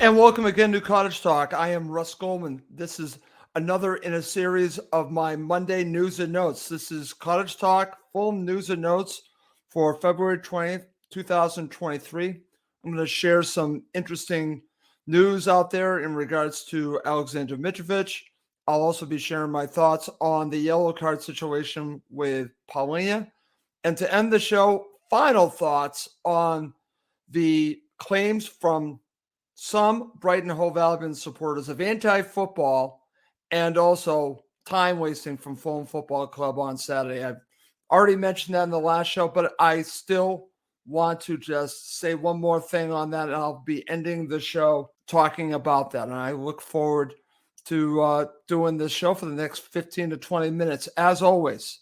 And welcome again to Cottage Talk. I am Russ Goldman. This is another in a series of my Monday news and notes. This is Cottage Talk, Fulham news and notes for February 20th, 2023. I'm going to share some interesting news out there in regards to Alexander Mitrovic. I'll also be sharing my thoughts on the yellow card situation with Palhinha. And to end the show, final thoughts on the claims from some Brighton Hove Aldbion supporters of anti-football and also time wasting from Fulham Football Club on Saturday. I've already mentioned that in the last show, but I still want to just say one more thing on that, and I'll be ending the show talking about that. And I look forward to doing this show for the next 15 to 20 minutes. As always,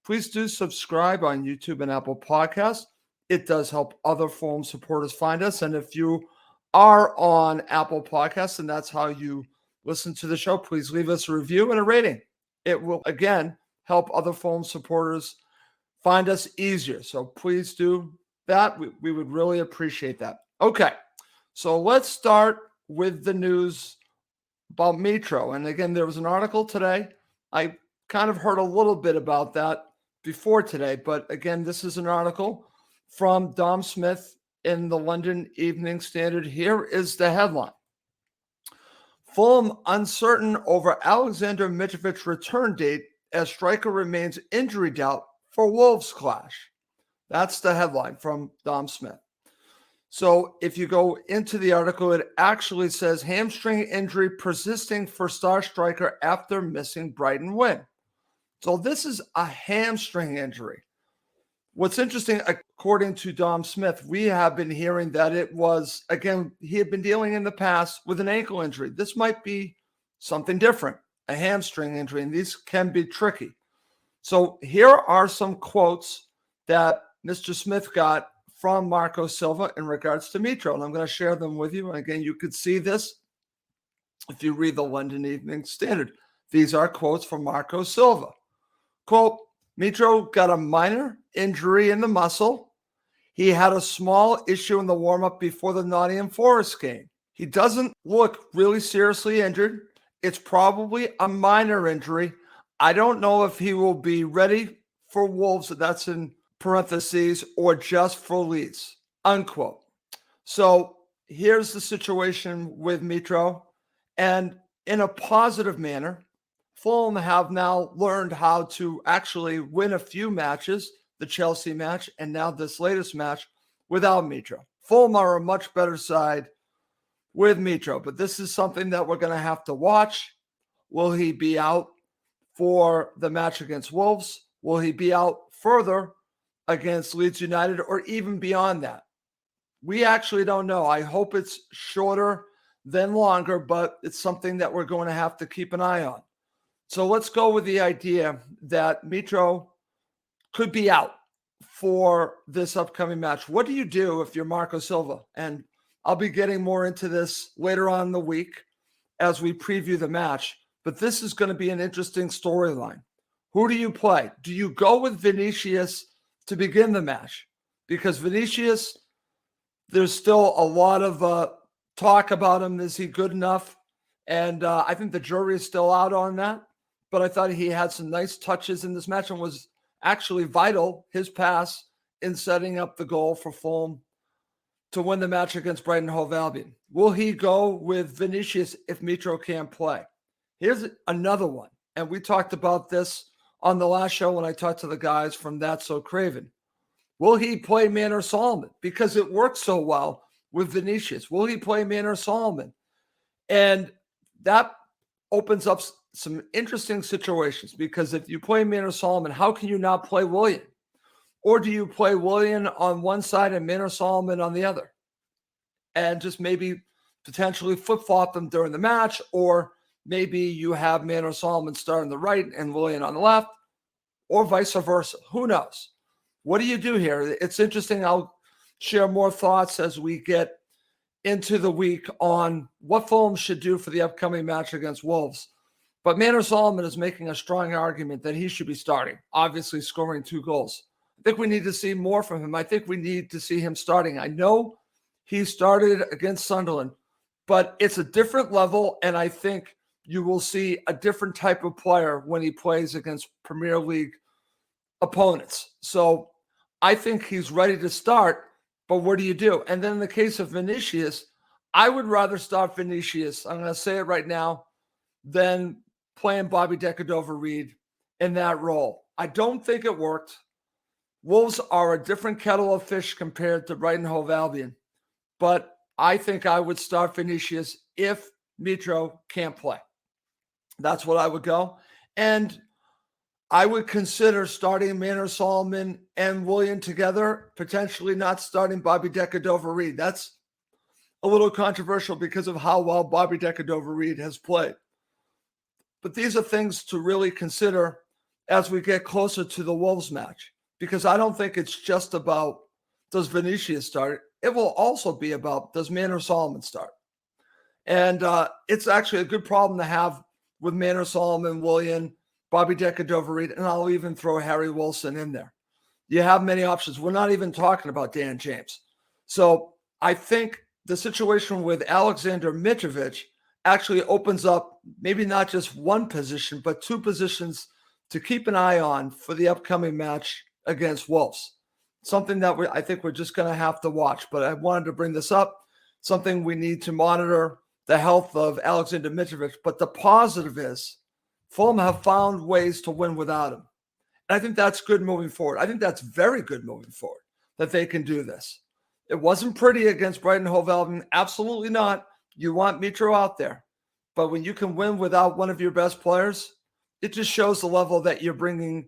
please do subscribe on YouTube and Apple Podcasts. It does help other Fulham supporters find us. And if you are on Apple Podcasts, and that's how you listen to the show, please leave us a review and a rating. It will, again, help other Fulham supporters find us easier. So please do that. We would really appreciate that. Okay, so let's start with the news about Mitro. And again, there was an article today. I kind of heard a little bit about that before today, but again, this is an article from Dom Smith in the London Evening Standard. Here is the headline. Fulham uncertain over Alexander Mitrovic's return date as striker remains injury doubt for Wolves clash. That's the headline from Dom Smith. So if you go into the article, it actually says hamstring injury persisting for star striker after missing Brighton win. So this is a hamstring injury. What's interesting, according to Dom Smith, we have been hearing that it was, again, he had been dealing in the past with an ankle injury. This might be something different, a hamstring injury, and these can be tricky. So here are some quotes that Mr. Smith got from Marco Silva in regards to Mitro, and I'm going to share them with you. And again, you could see this if you read the London Evening Standard. These are quotes from Marco Silva. Quote, Mitro got a minor injury in the muscle. He had a small issue in the warm-up before the Nottingham Forest game. He doesn't look really seriously injured. It's probably a minor injury. I don't know if he will be ready for Wolves, that's in parentheses, or just for Leeds, unquote. So here's the situation with Mitro. And in a positive manner, Fulham have now learned how to actually win a few matches, the Chelsea match, and now this latest match without Mitro. Fulham are a much better side with Mitro, but this is something that we're going to have to watch. Will he be out for the match against Wolves? Will he be out further against Leeds United or even beyond that? We actually don't know. I hope it's shorter than longer, but it's something that we're going to have to keep an eye on. So let's go with the idea that Mitro could be out for this upcoming match. What do you do if you're Marco Silva? And I'll be getting more into this later on in the week as we preview the match. But this is going to be an interesting storyline. Who do you play? Do you go with Vinicius to begin the match? Because Vinicius, there's still a lot of talk about him. Is he good enough? And I think the jury is still out on that. But I thought he had some nice touches in this match and was actually vital, his pass, in setting up the goal for Fulham to win the match against Brighton Hove Albion. Will he go with Vinicius if Mitro can't play? Here's another one. And we talked about this on the last show when I talked to the guys from That's So Craven. Will he play Manor Solomon? Because it works so well with Vinicius. Will he play Manor Solomon? And that opens up some interesting situations, because if you play Manor Solomon, how can you not play Willian? Or do you play Willian on one side and Manor Solomon on the other? And just maybe potentially flip-flop them during the match, or maybe you have Manor Solomon start on the right and Willian on the left, or vice versa. Who knows? What do you do here? It's interesting. I'll share more thoughts as we get into the week on what Fulham should do for the upcoming match against Wolves. But Manor Solomon is making a strong argument that he should be starting, obviously scoring 2 goals. I think we need to see more from him. I think we need to see him starting. I know he started against Sunderland, but it's a different level, and I think you will see a different type of player when he plays against Premier League opponents. So I think he's ready to start, but what do you do? And then in the case of Vinicius, I would rather start Vinicius, I'm going to say it right now, than playing Bobby Decordova-Reid in that role. I don't think it worked. Wolves are a different kettle of fish compared to Brighton Hove Albion, but I think I would start Vinicius if Mitro can't play. That's what I would go. And I would consider starting Manor Solomon and Willian together, potentially not starting Bobby Decordova-Reid. That's a little controversial because of how well Bobby Decordova-Reid has played. But these are things to really consider as we get closer to the Wolves match, because I don't think it's just about does Vinicius start. It will also be about does Manor Solomon start. And it's actually a good problem to have with Manor Solomon, Willian, Bobby Decordova-Reid, and I'll even throw Harry Wilson in there. You have many options. We're not even talking about Dan James. So I think the situation with Alexander Mitrovic actually opens up maybe not just one position, but two positions to keep an eye on for the upcoming match against Wolves. Something that I think we're just going to have to watch. But I wanted to bring this up, something we need to monitor the health of Alexander Mitrovic. But the positive is Fulham have found ways to win without him. And I think that's good moving forward. I think that's very good moving forward that they can do this. It wasn't pretty against Brighton Hove Albion. Absolutely not. You want Mitro out there. But when you can win without one of your best players, it just shows the level that you're bringing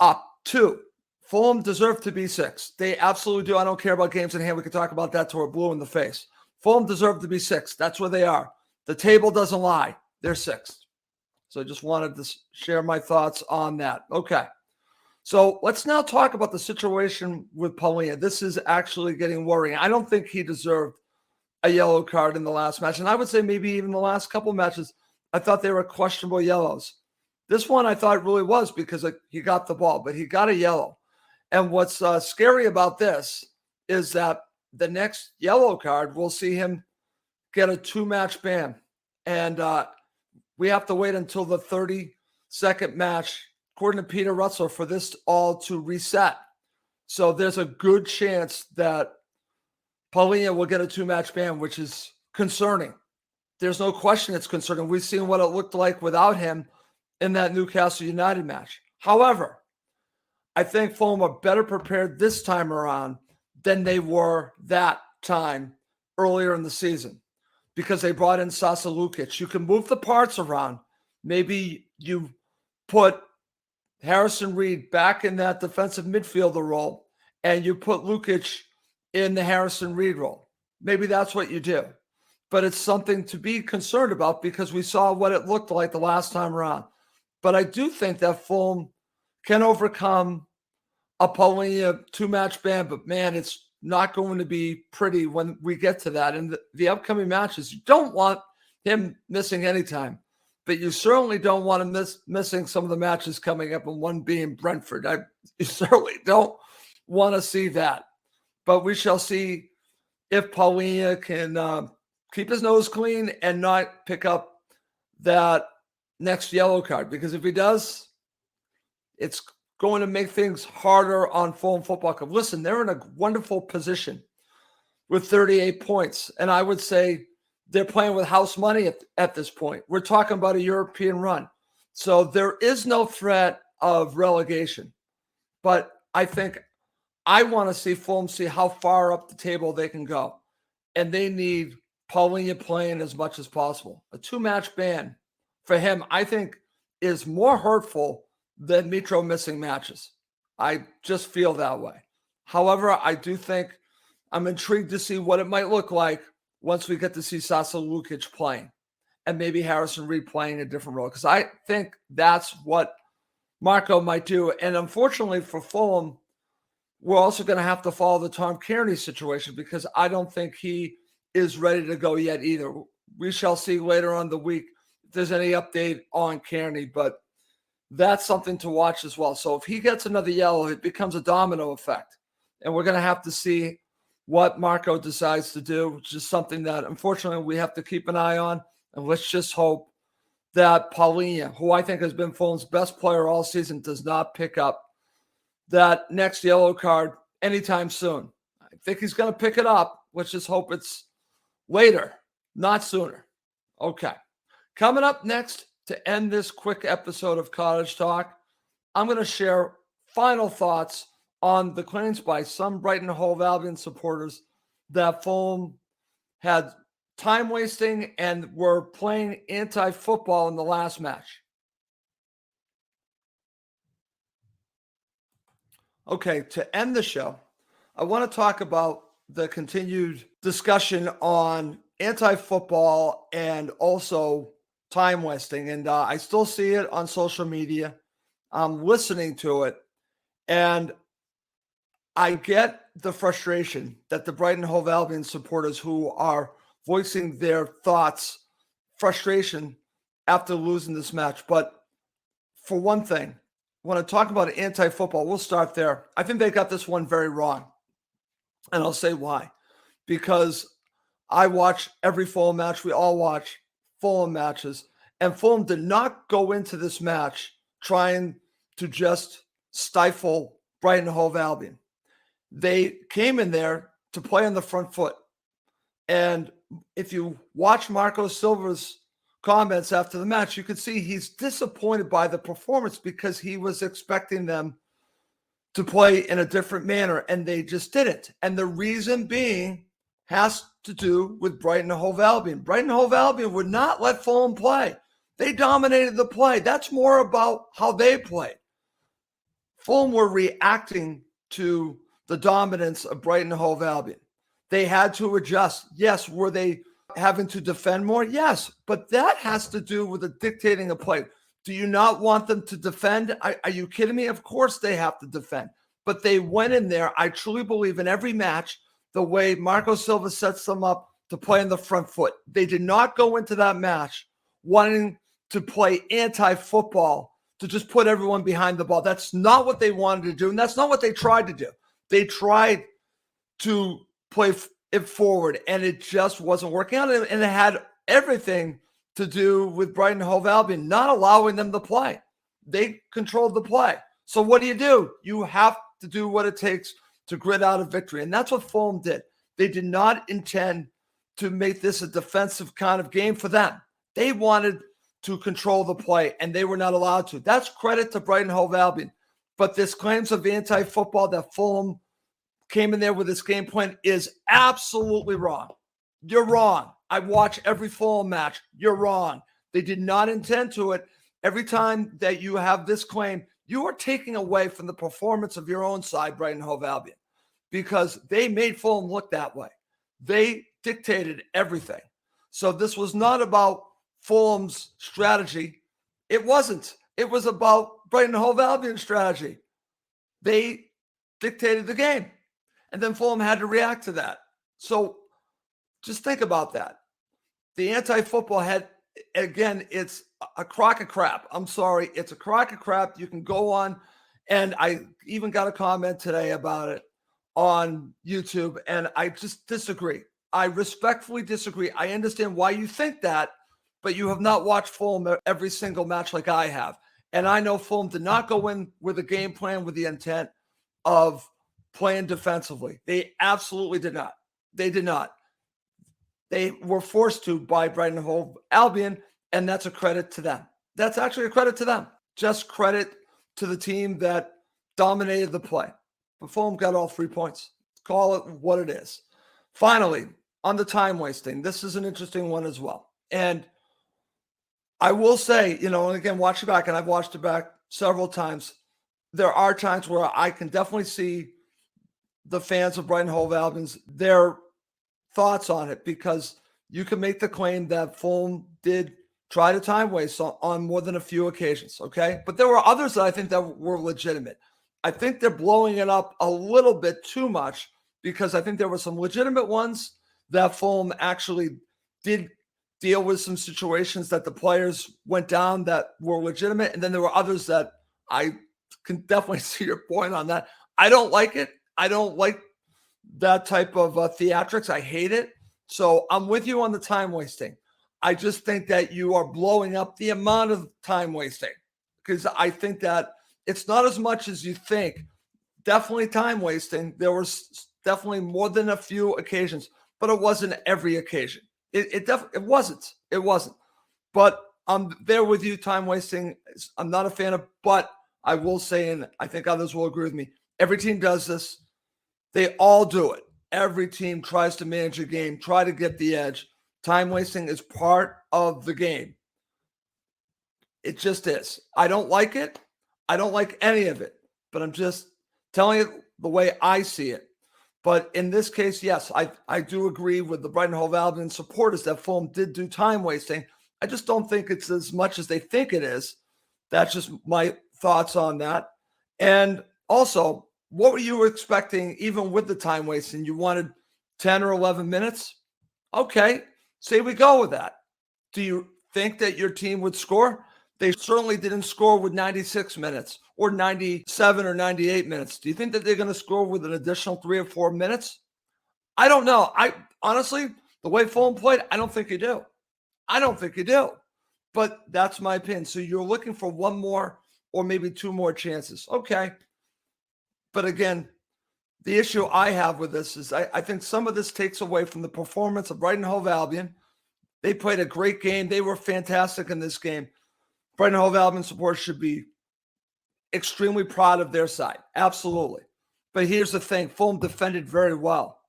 up to. Fulham deserve to be sixth. They absolutely do. I don't care about games in hand. We can talk about that till we're blue in the face. Fulham deserve to be sixth. That's where they are. The table doesn't lie. They're sixth. So I just wanted to share my thoughts on that. Okay. So let's now talk about the situation with Palhinha. This is actually getting worrying. I don't think he deserved a yellow card in the last match. And I would say maybe even the last couple matches, I thought they were questionable yellows. This one I thought really was because he got the ball, but he got a yellow. And what's scary about this is that the next yellow card, we'll see him get a 2-match ban. And we have to wait until the 32nd match, according to Peter Russell, for this all to reset. So there's a good chance that Palhinha will get a 2-match ban, which is concerning. There's no question it's concerning. We've seen what it looked like without him in that Newcastle United match. However, I think Fulham are better prepared this time around than they were that time earlier in the season because they brought in Sasa Lukic. You can move the parts around. Maybe you put Harrison Reed back in that defensive midfielder role and you put Lukic in the Harrison Reed role. Maybe that's what you do. But it's something to be concerned about because we saw what it looked like the last time around. But I do think that Fulham can overcome a Palhinha 2-match ban, but man, it's not going to be pretty when we get to that. And the upcoming matches, you don't want him missing any time, but you certainly don't want him missing some of the matches coming up, and one being Brentford. You certainly don't want to see that. But we shall see if Palhinha can keep his nose clean and not pick up that next yellow card, because if he does, it's going to make things harder on Fulham Football Club. Listen, they're in a wonderful position with 38 points, and I would say they're playing with house money at this point. We're talking about a European run. So there is no threat of relegation. But I think I want to see Fulham see how far up the table they can go. And they need Palhinha playing as much as possible. A 2-match ban for him, I think, is more hurtful than Mitro missing matches. I just feel that way. However, I do think I'm intrigued to see what it might look like once we get to see Sasa Lukic playing and maybe Harrison Reed playing a different role, because I think that's what Marco might do. And unfortunately for Fulham, we're also going to have to follow the Tom Kearney situation because I don't think he is ready to go yet either. We shall see later on the week if there's any update on Kearney, but that's something to watch as well. So if he gets another yellow, it becomes a domino effect. And we're going to have to see what Marco decides to do, which is something that unfortunately we have to keep an eye on. And let's just hope that Palhinha, who I think has been Fulham's best player all season, does not pick up that next yellow card anytime soon. I think he's going to pick it up. Let's just hope it's later, not sooner. Okay. Coming up next to end this quick episode of Cottage Talk, I'm going to share final thoughts on the claims by some Brighton Hove Albion supporters that Fulham had time wasting and were playing anti-football in the last match. Okay, to end the show, I want to talk about the continued discussion on anti-football and also time wasting. And I still see it on social media. I'm listening to it. And I get the frustration that the Brighton Hove Albion supporters who are voicing their thoughts, frustration after losing this match. But for one thing, when I talk about anti-football, we'll start there. I think they got this one very wrong. And I'll say why. Because I watch every Fulham match. We all watch Fulham matches. And Fulham did not go into this match trying to just stifle Brighton Hove Albion. They came in there to play on the front foot. And if you watch Marco Silva's comments after the match, you can see he's disappointed by the performance because he was expecting them to play in a different manner, and they just didn't. And the reason being has to do with Brighton Hove Albion. Brighton Hove Albion would not let Fulham play. They dominated the play. That's more about how they played. Fulham were reacting to the dominance of Brighton Hove Albion. They had to adjust. Yes, were they having to defend more? Yes, but that has to do with the dictating of play. Do you not want them to defend? Are you kidding me? Of course they have to defend. But they went in there, I truly believe, in every match, the way Marco Silva sets them up to play in the front foot. They did not go into that match wanting to play anti-football, to just put everyone behind the ball. That's not what they wanted to do, and that's not what they tried to do. They tried to play it forward, and it just wasn't working out. And it had everything to do with Brighton Hove Albion not allowing them to play. They controlled the play. So what do? You have to do what it takes to grit out a victory. And that's what Fulham did. They did not intend to make this a defensive kind of game for them. They wanted to control the play, and they were not allowed to. That's credit to Brighton Hove Albion. But this claims of anti-football that Fulham came in there with this game plan is absolutely wrong. You're wrong. I watch every Fulham match. You're wrong. They did not intend to it. Every time that you have this claim, you are taking away from the performance of your own side, Brighton Hove Albion, because they made Fulham look that way. They dictated everything. So this was not about Fulham's strategy. It wasn't. It was about Brighton Hove Albion's strategy. They dictated the game. And then Fulham had to react to that. So just think about that. The anti-football had, again, it's a crock of crap. I'm sorry. It's a crock of crap. You can go on, and I even got a comment today about it on YouTube, and I just disagree. I respectfully disagree. I understand why you think that, but you have not watched Fulham every single match like I have. And I know Fulham did not go in with a game plan with the intent of playing defensively. They absolutely did not. They did not. They were forced to by Brighton Hove Albion, and that's a credit to them. That's actually a credit to them. Just credit to the team that dominated the play. But Fulham got all 3 points. Call it what it is. Finally, on the time wasting, this is an interesting one as well. And I will say, and again, watch it back, and I've watched it back several times. There are times where I can definitely see the fans of Brighton Hove Albion's, their thoughts on it, because you can make the claim that Fulham did try to time waste on more than a few occasions, okay? But there were others that I think that were legitimate. I think they're blowing it up a little bit too much, because I think there were some legitimate ones that Fulham actually did deal with some situations that the players went down that were legitimate. And then there were others that I can definitely see your point on that. I don't like it. I don't like that type of theatrics. I hate it. So I'm with you on the time wasting. I just think that you are blowing up the amount of time wasting, because I think that it's not as much as you think. Definitely time wasting. There was definitely more than a few occasions, but it wasn't every occasion. It wasn't. It wasn't. But I'm there with you. Time wasting, I'm not a fan of, but I will say, and I think others will agree with me, every team does this. They all do it. Every team tries to manage a game, try to get the edge. Time wasting is part of the game. It just is. I don't like it. I don't like any of it, but I'm just telling you the way I see it. But in this case, yes, I do agree with the Brighton Hove Albion supporters that Fulham did do time wasting. I just don't think it's as much as they think it is. That's just my thoughts on that. And also, what were you expecting even with the time wasting? You wanted 10 or 11 minutes? Okay, say we go with that. Do you think that your team would score? They certainly didn't score with 96 minutes or 97 or 98 minutes. Do you think that they're going to score with an additional 3 or 4 minutes? I don't know. I honestly, the way Fulham played, I don't think you do. I don't think you do. But that's my opinion. So you're looking for one more or maybe 2 more chances. Okay. But again, the issue I have with this is I think some of this takes away from the performance of Brighton Hove Albion. They played a great game. They were fantastic in this game. Brighton Hove Albion supporters should be extremely proud of their side. Absolutely. But here's the thing. Fulham defended very well.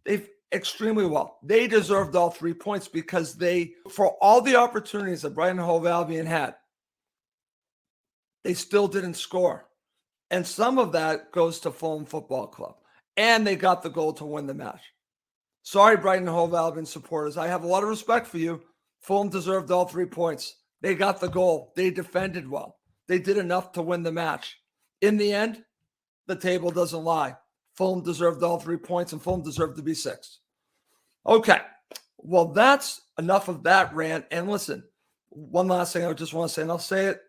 They've extremely well. They deserved all 3 points because for all the opportunities that Brighton Hove Albion had, they still didn't score. And some of that goes to Fulham Football Club. And they got the goal to win the match. Sorry, Brighton Hove Albion supporters. I have a lot of respect for you. Fulham deserved all 3 points. They got the goal. They defended well. They did enough to win the match. In the end, the table doesn't lie. Fulham deserved all 3 points, and Fulham deserved to be 6th. Okay. Well, that's enough of that rant. And listen, one last thing I just want to say, and I'll say it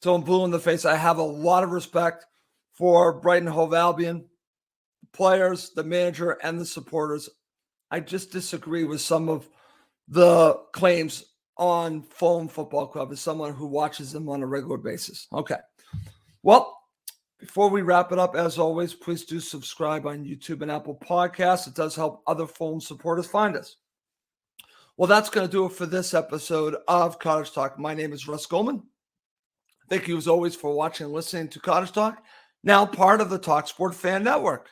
till I'm blue in the face. I have a lot of respect for Brighton Hove Albion, the players, the manager, and the supporters. I just disagree with some of the claims on Fulham Football Club as someone who watches them on a regular basis. Okay. Well, before we wrap it up, as always, please do subscribe on YouTube and Apple Podcasts. It does help other Fulham supporters find us. Well, that's going to do it for this episode of Cottage Talk. My name is Russ Goldman. Thank you, as always, for watching and listening to Cottage Talk, now part of the talkSPORT Fan Network.